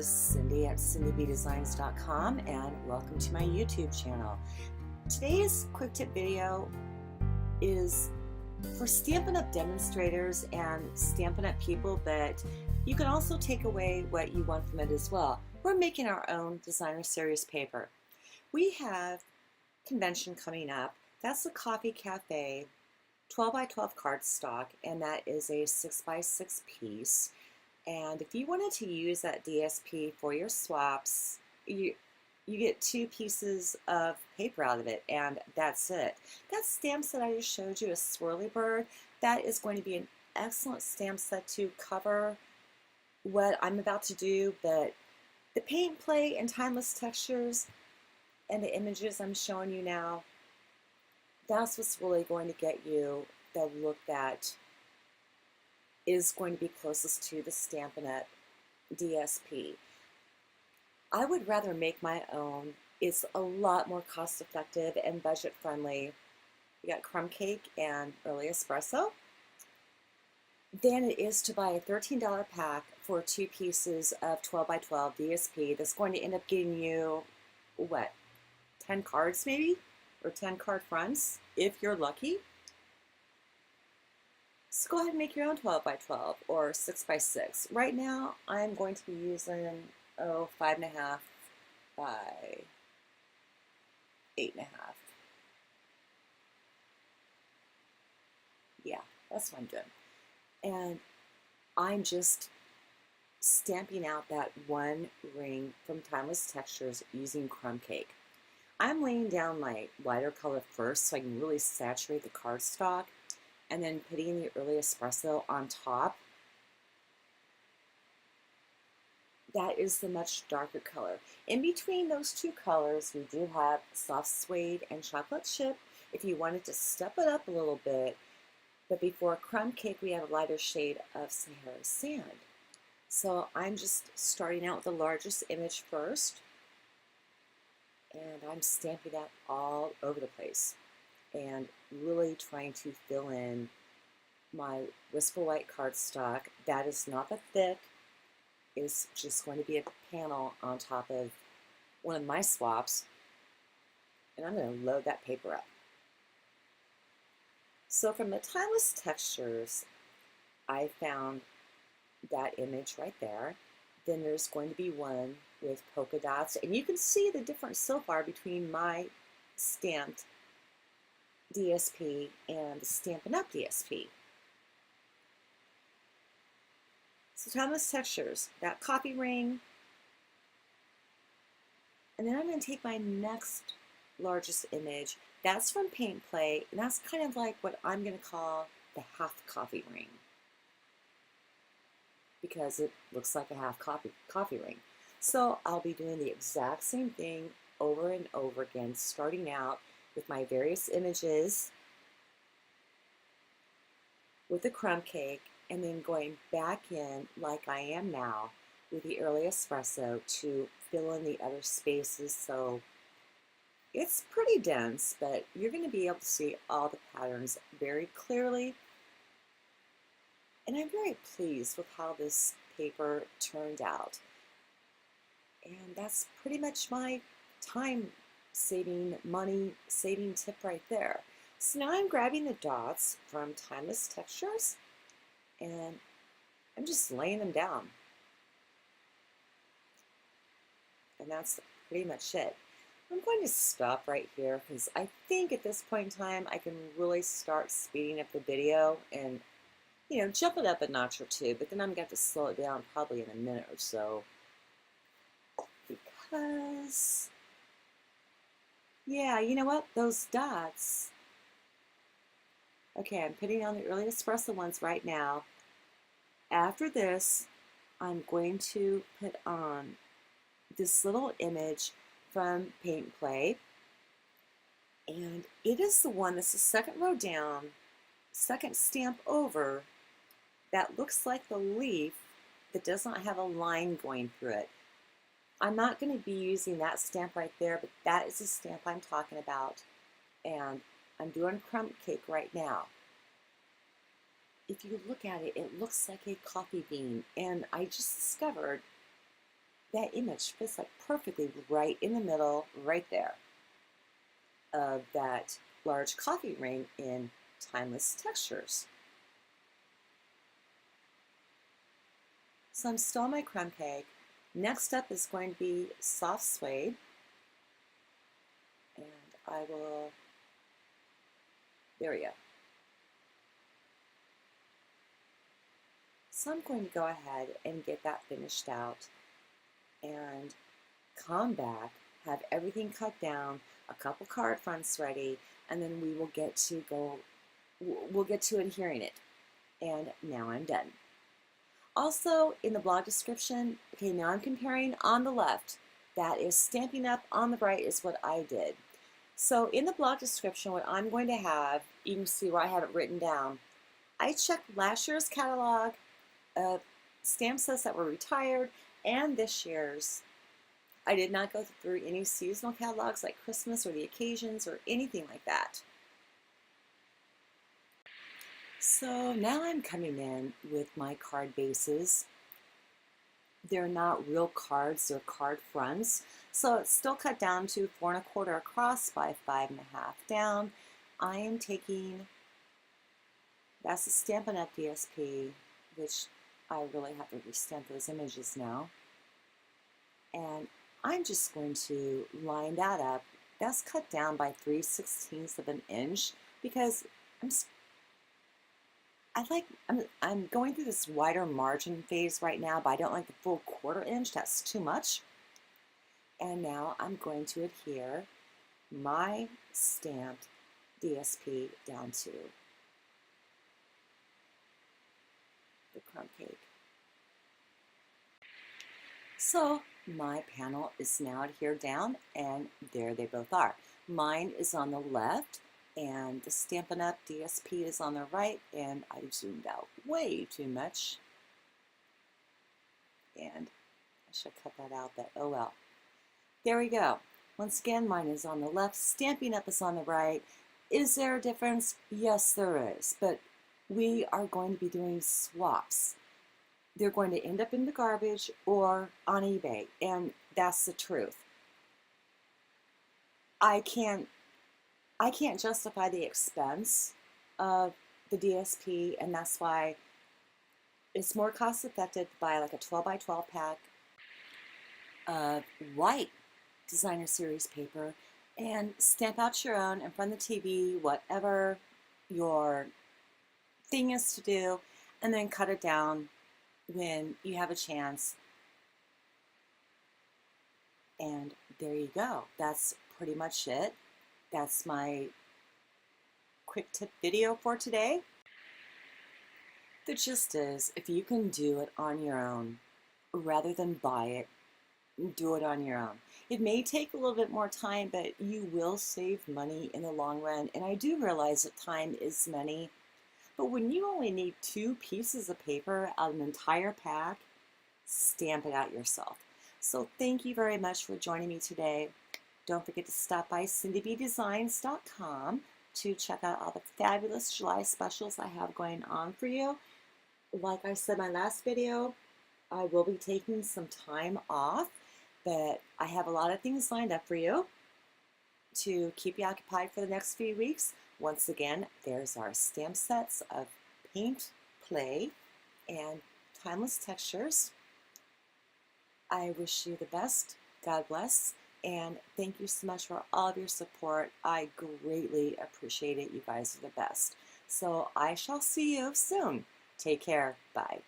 this is Cindy at cindybdesigns.com and welcome to my YouTube channel. Today's quick tip video is for Stampin' Up demonstrators and Stampin' Up people, but you can also take away what you want from it as well. We're making our own designer series paper. We have convention coming up. That's the Coffee Cafe 12 by 12 cardstock, and that is a 6 by 6 piece. And if you wanted to use that DSP for your swaps, you get 2 pieces of paper out of it, and that's it. That stamp set I just showed you, a swirly bird, that is going to be an excellent stamp set to cover what I'm about to do, but the paint play and timeless textures and the images I'm showing you now, that's what's really going to get you the look that is going to be closest to the Stampin' Up DSP. I would rather make my own. It's a lot more cost effective and budget friendly. You got crumb cake and early espresso. Than it is to buy a $13 pack for 2 pieces of 12 by 12 DSP that's going to end up getting you, what, 10 cards maybe? Or 10 card fronts, if you're lucky. So go ahead and make your own 12 by 12 or 6 by 6. Right now, I'm going to be using, 5.5 by 8.5. Yeah, that's what I'm doing. And I'm just stamping out that one ring from Timeless Textures using crumb cake. I'm laying down my lighter color first so I can really saturate the cardstock, and then putting the early espresso on top. That is the much darker color. In between those 2 colors, we do have soft suede and chocolate chip if you wanted to step it up a little bit. But before crumb cake, we have a lighter shade of Sahara sand. So I'm just starting out with the largest image first, and I'm stamping that all over the place and really trying to fill in my wistful white cardstock. That is not that thick. It's just going to be a panel on top of one of my swaps, and I'm going to load that paper up. So from the Timeless Textures, I found that image right there. Then there's going to be one with polka dots, and you can see the difference so far between my stamped DSP and the Stampin' Up DSP. So Timeless Textures, that coffee ring, and then I'm going to take my next largest image. That's from Paint Play, and that's kind of like what I'm going to call the half coffee ring, because it looks like a half coffee ring. So I'll be doing the exact same thing over and over again, starting out with my various images with the crumb cake, and then going back in like I am now with the early espresso to fill in the other spaces. So it's pretty dense, but you're going to be able to see all the patterns very clearly. And I'm very pleased with how this paper turned out. And that's pretty much my time saving, money saving tip right there. So now I'm grabbing the dots from Timeless Textures, and I'm just laying them down. And that's pretty much it. I'm going to stop right here because I think at this point in time I can really start speeding up the video and, you know, jump it up a notch or 2, but then I'm going to have to slow it down probably in a minute or so, because, yeah, you know what, those dots. Okay, I'm putting on the early espresso ones right now. After this, I'm going to put on this little image from Paint Play, and it is the one that's the second row down, second stamp over, that looks like the leaf that does not have a line going through it. I'm not going to be using that stamp right there, but that is the stamp I'm talking about, and I'm doing crumb cake right now. If you look at it, it looks like a coffee bean, and I just discovered that image fits like perfectly right in the middle, right there, of that large coffee ring in Timeless Textures. So I'm still on my crumb cake. Next up is going to be soft suede. And I will, there we go. So I'm going to go ahead and get that finished out and come back, have everything cut down, a couple card fronts ready, and then we will get to adhering it. And now I'm done. Also, in the blog description, okay, now I'm comparing on the left. That is Stampin' Up. On the right is what I did. So in the blog description, what I'm going to have, you can see where I have it written down. I checked last year's catalog of stamp sets that were retired and this year's. I did not go through any seasonal catalogs like Christmas or the occasions or anything like that. So now I'm coming in with my card bases. They're not real cards, they're card fronts. So it's still cut down to 4 1/4 across by 5 1/2 down. I am taking, that's the Stampin' Up DSP, which I really have to restamp those images now. And I'm just going to line that up. That's cut down by 3/16 of an inch because I'm going through this wider margin phase right now, but I don't like the full 1/4 inch. That's too much. And now I'm going to adhere my stamped DSP down to the crumb cake. So my panel is now adhered down, and there they both are. Mine is on the left, and the Stampin' Up DSP is on the right, and I zoomed out way too much. And I should cut that out, but oh well. There we go. Once again, mine is on the left, Stampin' Up is on the right. Is there a difference? Yes, there is, but we are going to be doing swaps. They're going to end up in the garbage or on eBay, and that's the truth. I can't justify the expense of the DSP, and that's why it's more cost effective to buy like a 12 by 12 pack of white designer series paper and stamp out your own in front of the TV, whatever your thing is to do, and then cut it down when you have a chance. And there you go. That's pretty much it. That's my quick tip video for today. The gist is, if you can do it on your own, rather than buy it, do it on your own. It may take a little bit more time, but you will save money in the long run. And I do realize that time is money. But when you only need 2 pieces of paper out of an entire pack, stamp it out yourself. So thank you very much for joining me today. Don't forget to stop by cindybdesigns.com to check out all the fabulous July specials I have going on for you. Like I said in my last video, I will be taking some time off, but I have a lot of things lined up for you to keep you occupied for the next few weeks. Once again, there's our stamp sets of Paint, Play, and Timeless Textures. I wish you the best. God bless. And thank you so much for all of your support. I greatly appreciate it. You guys are the best. So I shall see you soon. Take care. Bye.